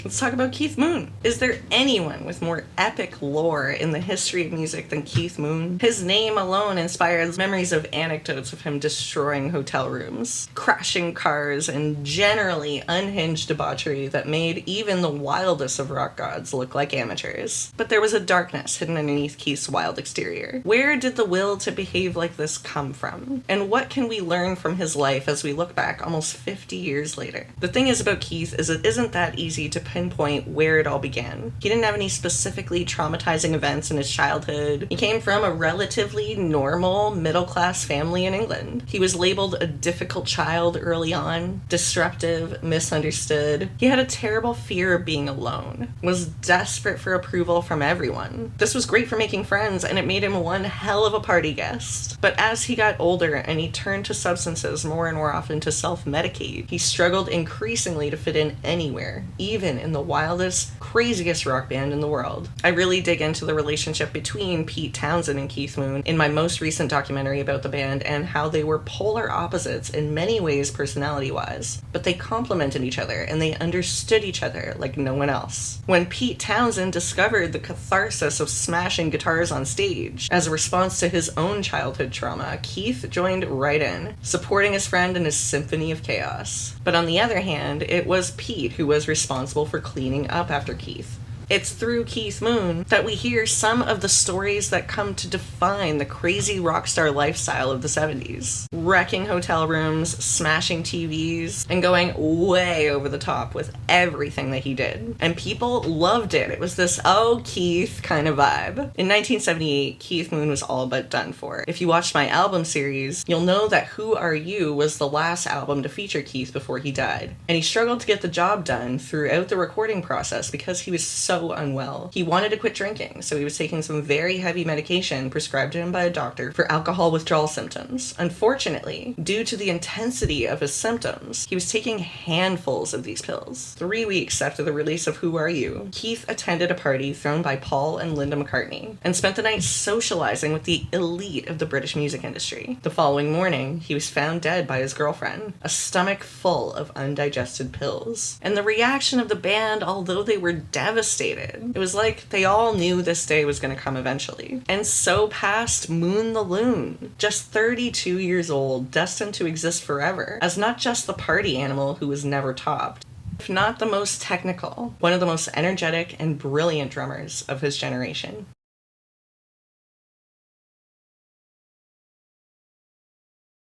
Let's talk about Keith Moon. Is there anyone with more epic lore in the history of music than Keith Moon? His name alone inspires memories of anecdotes of him destroying hotel rooms, crashing cars, and generally unhinged debauchery that made even the wildest of rock gods look like amateurs. But there was a darkness hidden underneath Keith's wild exterior. Where did the will to behave like this come from? And what can we learn from his life as we look back almost 50 years later? The thing is about Keith is it isn't that easy to pinpoint where it all began. He didn't have any specifically traumatizing events in his childhood. He came from a relatively normal middle-class family in England. He was labeled a difficult child early on, disruptive, misunderstood. He had a terrible fear of being alone, was desperate for approval from everyone. This was great for making friends, and it made him one hell of a party guest. But as he got older and he turned to substances more and more often to self-medicate, he struggled increasingly to fit in anywhere, even in the wildest, craziest rock band in the world. I really dig into the relationship between Pete Townshend and Keith Moon in my most recent documentary about the band and how they were polar opposites in many ways personality-wise, but they complemented each other and they understood each other like no one else. When Pete Townshend discovered the catharsis of smashing guitars on stage as a response to his own childhood trauma, Keith joined right in, supporting his friend in his symphony of chaos. But on the other hand, it was Pete who was responsible for cleaning up after Keith. It's through Keith Moon that we hear some of the stories that come to define the crazy rock star lifestyle of the 70s. Wrecking hotel rooms, smashing TVs, and going way over the top with everything that he did. And people loved it. It was this, oh, Keith kind of vibe. In 1978, Keith Moon was all but done for. If you watched my album series, you'll know that Who Are You was the last album to feature Keith before he died. And he struggled to get the job done throughout the recording process because he was so unwell. He wanted to quit drinking, so he was taking some very heavy medication prescribed to him by a doctor for alcohol withdrawal symptoms. Unfortunately, due to the intensity of his symptoms, he was taking handfuls of these pills. 3 weeks after the release of Who Are You, Keith attended a party thrown by Paul and Linda McCartney and spent the night socializing with the elite of the British music industry. The following morning, he was found dead by his girlfriend, a stomach full of undigested pills. And the reaction of the band, although they were devastated, it was like they all knew this day was going to come eventually. And so passed Moon the Loon, just 32 years old, destined to exist forever, as not just the party animal who was never topped, if not the most technical, one of the most energetic and brilliant drummers of his generation.